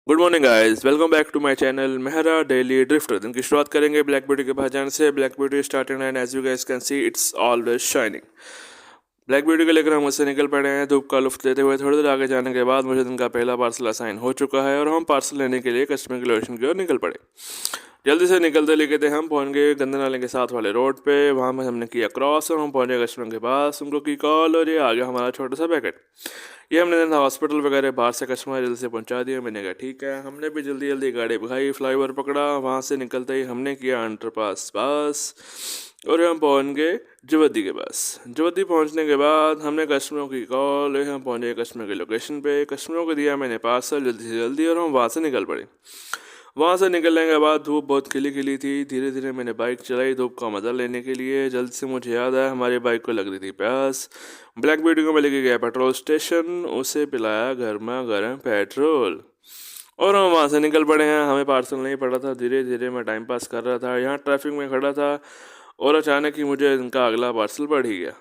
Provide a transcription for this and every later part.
Good morning guys, welcome back to my channel Mehra daily drifter. दिन की शुरुआत करेंगे ब्लैक ब्यूटी के भाजन से। Black beauty started and as you guys can see it's always shining. Black beauty को लेकर हम उससे निकल पड़े हैं धूप का लुफ्त लेते हुए। थोड़ी देर आगे जाने के बाद मुझे दिन का पहला पार्सल असाइन हो चुका है और हम पार्सल लेने के लिए कस्टमर की लोकेशन की ओर निकल पड़े। जल्दी से निकलते लेके थे हम पहुंच गए गंदे नाले के साथ वाले रोड पे। वहाँ में हमने किया क्रॉस और हम पहुंचे कस्टमर के पास। उनको की कॉल और ये आ गया हमारा छोटा सा पैकेट। ये हमने देना था हॉस्पिटल वगैरह बाहर से, कस्टमर जल्दी से पहुंचा दिया। मैंने कहा ठीक है। हमने भी जल्दी जल्दी गाड़ी भगाई, फ्लाईओवर पकड़ा। वहाँ से निकलते ही हमने किया अंडरपास पास और हम पहुंच गए जवद्दी के पास। जवद्दी पहुंचने के बाद हमने कस्टमरों की कॉल, हम पहुंचे कस्टमर के लोकेशन पे। कस्टमरों को दिया मैंने पार्सल जल्दी से जल्दी और हम वहाँ से निकल पड़े। वहाँ से निकलने के बाद धूप बहुत खिली खिली थी। धीरे धीरे मैंने बाइक चलाई धूप का मज़ा लेने के लिए। जल्द से मुझे याद आया हमारी बाइक को लग रही थी प्यास। ब्लैक ब्यूटी को मैं लेके गया पेट्रोल स्टेशन, उसे पिलाया गर्मा गर्म पेट्रोल और हम वहाँ से निकल पड़े हैं। हमें पार्सल नहीं पड़ा था। धीरे धीरे मैं टाइम पास कर रहा था, यहाँ ट्रैफिक में खड़ा था और अचानक ही मुझे इनका अगला पार्सल बढ़ ही गया।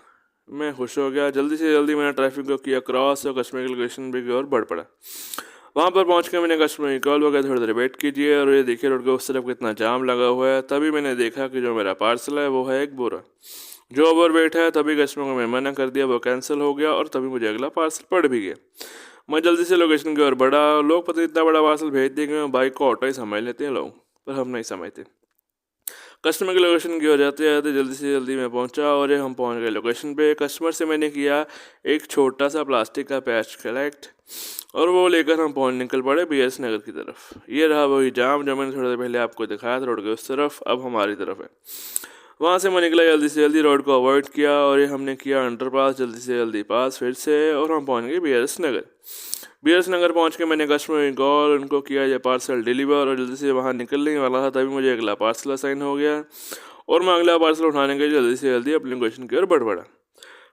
मैं खुश हो गया। जल्दी से जल्दी मैंने ट्रैफिक को किया क्रॉस और कस्टमर की लोकेशन भी की ओर बढ़ पड़ा। वहाँ पर पहुँच के मैंने कस्टमर की कॉल वगैरह थोड़ी देर वेट कीजिए और ये देखिए रोड के उस तरफ कितना जाम लगा हुआ है। तभी मैंने देखा कि जो मेरा पार्सल है वो है एक बोरा जो ओवर वेट है। तभी कस्टमर को मैं मना कर दिया, वो कैंसिल हो गया और तभी मुझे अगला पार्सल पड़ भी गया। मैं जल्दी से लोकेशन की ओर बढ़ा। लोग पता नहीं इतना बड़ा पार्सल भेज दिए कि मैं बाइक को ऑटो ही समझ लेते हैं लोग, पर हम नहीं समझते। कस्टमर के लोकेशन की ओर जाते जाते जल्दी से जल्दी मैं पहुंचा और हम पहुंच गए लोकेशन पे। कस्टमर से मैंने किया एक छोटा सा प्लास्टिक का पैच कलेक्ट और वो लेकर हम पहुंच निकल पड़े BS नगर की तरफ। ये रहा वही जाम जो मैंने थोड़ी देर पहले आपको दिखाया था रोड के उस तरफ, अब हमारी तरफ है। वहाँ से मैं निकला जल्दी से जल्दी, रोड को अवॉइड किया और ये हमने किया अंडरपास जल्दी से जल्दी पास फिर से और हम पहुँच गए BS नगर। BS नगर पहुँच के मैंने कस्टमर की कॉल, उनको किया ये पार्सल डिलीवर और जल्दी से वहाँ निकलने वाला था तभी मुझे अगला पार्सल असाइन हो गया और मैं अगला पार्सल उठाने के लिए जल्दी से जल्दी अपनी लोकेशन की ओर बढ़ पड़ा।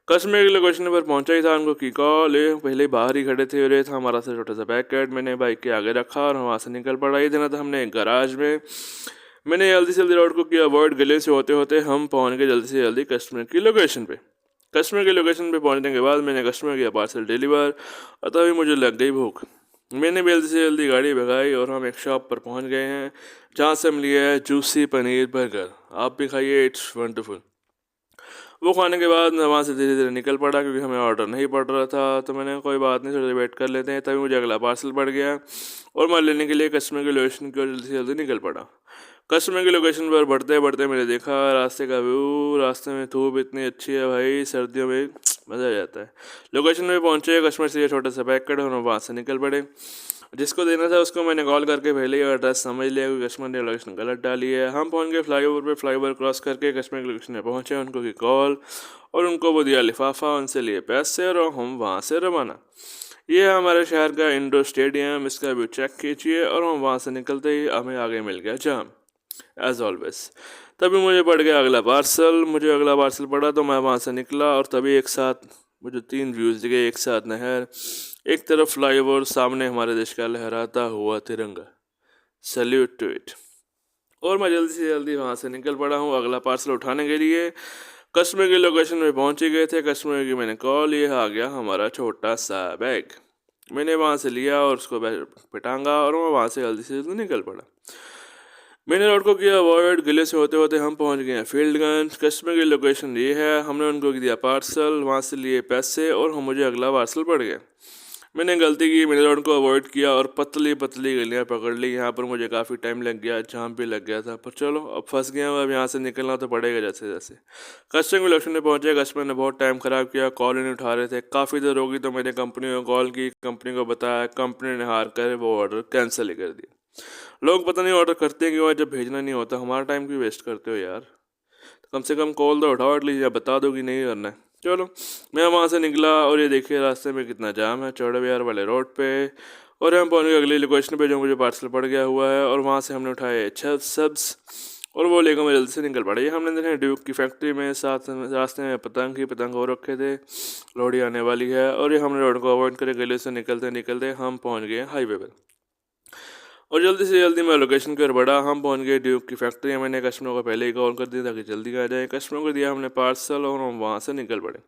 कस्टमर के लोकेशन पर पहुंचा ही था, उनको की कॉल, ये पहले ही बाहर ही खड़े थे और ये था हमारा सा छोटा सा पैकेट। मैंने बाइक के आगे रखा और वहाँ से निकल पड़ा। ये देना था हमने एक गराज में। मैंने जल्दी से जल्दी रोड को किया अवॉइड। गले से होते होते हम पहुँच गए जल्दी से जल्दी कस्टमर की लोकेशन पे। कस्टमर की लोकेशन पे पहुंचने के बाद मैंने कस्टमर किया पार्सल डिलीवर और तभी मुझे लग गई भूख। मैंने भी जल्दी से जल्दी गाड़ी भगाई और हम एक शॉप पर पहुंच गए हैं जहां से हम लिए है जूसी पनीर बर्गर। आप भी खाइए, इट्स वंडरफुल। वो खाने के बाद मैं वहाँ से धीरे धीरे निकल पड़ा क्योंकि हमें ऑर्डर नहीं पड़ रहा था। तो मैंने कोई बात नहीं, थोड़ी देर वेट कर लेते हैं। तभी मुझे अगला पार्सल पड़ गया और मैं लेने के लिए कस्टमर की लोकेशन की ओर जल्दी से जल्दी निकल पड़ा। कस्टमर की लोकेशन पर बढ़ते बढ़ते मैंने देखा रास्ते का व्यू। रास्ते में धूप इतनी अच्छी है भाई, सर्दियों में मज़ा आ जाता है। लोकेशन में पहुंचे, कस्टमर से ये छोटा सा बैग कटा और हम वहाँ से निकल पड़े। जिसको देना था उसको मैंने कॉल करके पहले ही एड्रेस समझ लिया क्योंकि कस्टमर ने लोकेशन गलत डाली है। हम पहुंच गए फ्लाईओवर पे। फ्लाईओवर क्रॉस करके कस्टमर की लोकेशन में पहुंचे, उनको की कॉल और उनको वो दिया लिफाफा, उनसे लिए पैसे और हम वहाँ से रवाना। ये है हमारे शहर का इंडोर स्टेडियम, इसका व्यू चेक कीजिए और हम वहाँ से निकलते ही हमें आगे मिल गया जाम एज ऑलवेज। तभी मुझे पड़ गया अगला पार्सल। मुझे अगला पार्सल पड़ा तो मैं वहाँ से निकला और तभी एक साथ मुझे 3 व्यूज़ दिखे। एक साथ नहर, एक तरफ फ्लाईओवर, सामने हमारे देश का लहराता हुआ तिरंगा। सल्यूट टू इट। और मैं जल्दी से जल्दी वहाँ से निकल पड़ा हूँ अगला पार्सल उठाने के लिए। कस्टमर की लोकेशन में पहुँच ही गए थे। कस्टमर की मैंने कॉल, ये आ गया हमारा छोटा सा बैग। मैंने वहाँ से लिया और उसको पे टांगा और मैं वहाँ से जल्दी से जल्दी निकल पड़ा। मैंने रोड को किया अवॉइड। गिले से होते होते हम पहुंच गए हैं फील्डगंज। कस्टमर की लोकेशन ये है। हमने उनको दिया पार्सल, वहाँ से लिए पैसे और हम मुझे अगला पार्सल पड़ गया। मैंने गलती की, मैंने रोड को अवॉइड किया और पतली पतली गलियाँ पकड़ ली। यहाँ पर मुझे काफ़ी टाइम लग गया, जाम भी लग गया था, पर चलो अब फंस गया हूँ। अब यहाँ से निकलना तो पड़ेगा जैसे जैसे। कस्टमर की लोकेशन में पहुँचे। कस्टमर ने बहुत टाइम ख़राब किया, कॉल नहीं उठा रहे थे। काफ़ी देर होगी तो मैंने कंपनी को कॉल की, कंपनी को बताया, कंपनी ने हार कर वो ऑर्डर कैंसिल ही कर दिया। लोग पता नहीं ऑर्डर करते क्यों है जब भेजना नहीं होता। हमारा टाइम क्यों वेस्ट करते हो यार। तो कम से कम कॉल तो उठाओ एटलीस्ट, या बता दो कि नहीं करना है। चलो मैं वहाँ से निकला और ये देखिए रास्ते में कितना जाम है चौड़े बाजार वाले रोड पे। और हम पहुँच गए अगली लोकेशन पे जो मुझे पार्सल पड़ गया हुआ है और वहाँ से हमने उठाए छह सब्स और वो लेकर मैं जल्दी से निकल पड़ा। ये हमने देखे ड्यूक की फैक्ट्री में, साथ रास्ते में पतंग ही पतंग हो रखे थे, लोहड़ी आने वाली है। और ये हमने रोड को अवॉइड करे गले से निकलते निकलते हम पहुँच गए हाईवे पर। और जल्दी से जल्दी मैं लोकेशन की ओर बढ़ा। हम पहुंच गए ड्यूक की फैक्ट्री। मैंने कस्टमर को पहले ही कॉल कर दिया ताकि जल्दी आ जाए। कस्टमर को दिया हमने पार्सल और हम वहाँ से निकल पड़े।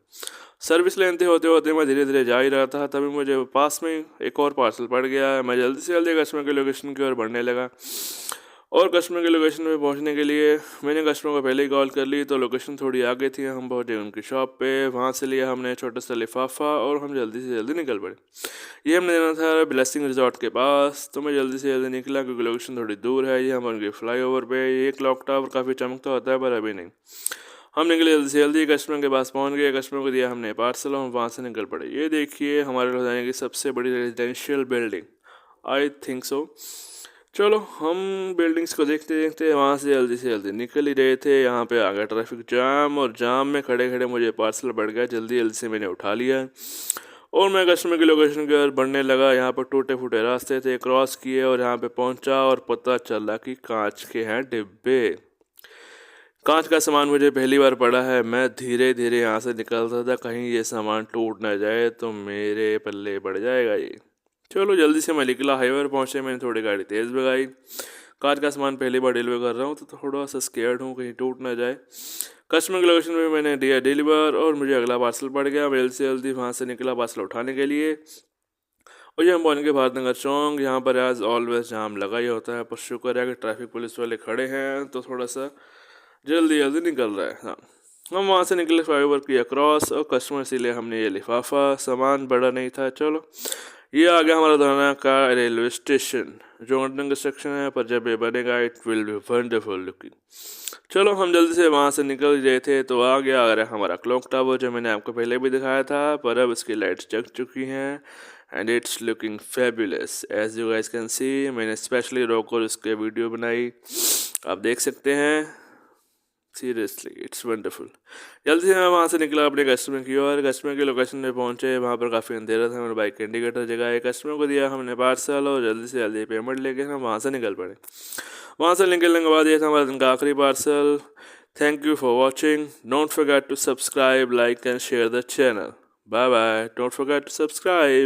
सर्विस लेते होते होते मैं धीरे धीरे जा ही रहा था, तभी मुझे पास में एक और पार्सल पड़ गया। मैं जल्दी से जल्दी कस्टमर के लोकेशन की ओर बढ़ने लगा और कस्टमर के लोकेशन पे पहुंचने के लिए मैंने कस्टमर को पहले ही कॉल कर ली, तो लोकेशन थोड़ी आगे थी। हम पहुंचे उनकी शॉप पे। वहां से लिया हमने छोटा सा लिफाफा और हम जल्दी से जल्दी निकल पड़े। ये हमने देना था ब्लेसिंग रिजॉर्ट के पास, तो मैं जल्दी से जल्दी निकला क्योंकि लोकेशन थोड़ी दूर है। ये हम उनके फ्लाईओवर पे। ये क्लॉक टावर काफ़ी चमकता होता है पर अभी नहीं। हम निकले जल्दी से जल्दी, कस्टमर के पास पहुंच गए। कस्टमर को दिया हमने पार्सल और हम वहाँ से निकल पड़े। ये देखिए हमारे लुधियाना की सबसे बड़ी residential building, I think so. चलो हम बिल्डिंग्स को देखते देखते वहाँ से जल्दी निकल ही रहे थे। यहाँ पे आ गया ट्रैफिक जाम और जाम में खड़े खड़े मुझे पार्सल बढ़ गया। जल्दी जल्दी से मैंने उठा लिया और मैं कस्टमर की लोकेशन की ओर बढ़ने लगा। यहाँ पर टूटे फूटे रास्ते थे, क्रॉस किए और यहाँ पे पहुँचा और पता चला कि कांच के हैं डिब्बे। कांच का सामान मुझे पहली बार पड़ा है। मैं धीरे धीरे यहाँ से निकलता था, कहीं ये सामान टूट ना जाए तो मेरे पल्ले पड़ जाएगा ये। चलो जल्दी से मैं निकला। हाईवे पर पहुँचे, मैंने थोड़ी गाड़ी तेज़ भगाई। कांच का सामान पहली बार डिलीवर कर रहा हूँ तो थोड़ा सा स्केर्ड हूँ कहीं टूट ना जाए। कस्टमर की लोकेशन पे मैंने दिया डिलीवर और मुझे अगला पार्सल पड़ गया। मैं जल्दी से जल्दी वहाँ से निकला पार्सल उठाने के लिए। और ये हम पहुँच गए भारत नगर चौक। यहाँ पर आज ऑलवेज जाम लगा ही होता है, पर शुक्र है कि ट्रैफिक पुलिस वाले खड़े हैं तो थोड़ा सा जल्दी जल्दी निकल रहा है। हाँ, हम वहाँ से निकले, फ्लाईओवर किया क्रॉस और कस्टमर से लिया हमने ये लिफाफा। सामान बड़ा नहीं था। चलो ये आ गया हमारा लुधियाना का रेलवे स्टेशन, जो अंडर कंस्ट्रक्शन है, पर जब ये बनेगा it will be wonderful looking. चलो हम जल्दी से वहाँ से निकल गए थे तो आ रहा हमारा क्लॉक टावर, जो मैंने आपको पहले भी दिखाया था, पर अब इसकी लाइट्स जग चुकी हैं and it's looking fabulous as you guys can see. मैंने स्पेशली रोक कर इसके वीडियो बनाई, आप देख सकते हैं। Seriously it's wonderful. जल्दी से मैं वहाँ से निकला अपने कस्टमर की ओर। कस्टमर के लोकेशन पे पहुँचे, वहाँ पर काफ़ी अंधेरा था। मैंने बाइक के इंडिकेटर जगाए, कस्टमर को दिया हमने पार्सल और जल्दी से जल्दी पेमेंट लेके हम वहाँ से निकल पड़े। वहाँ से निकलने के बाद ये था हमारा दिन का आखिरी parcel. Thank you for watching. Don't forget to subscribe, like and share the channel. Bye bye. Don't forget to subscribe.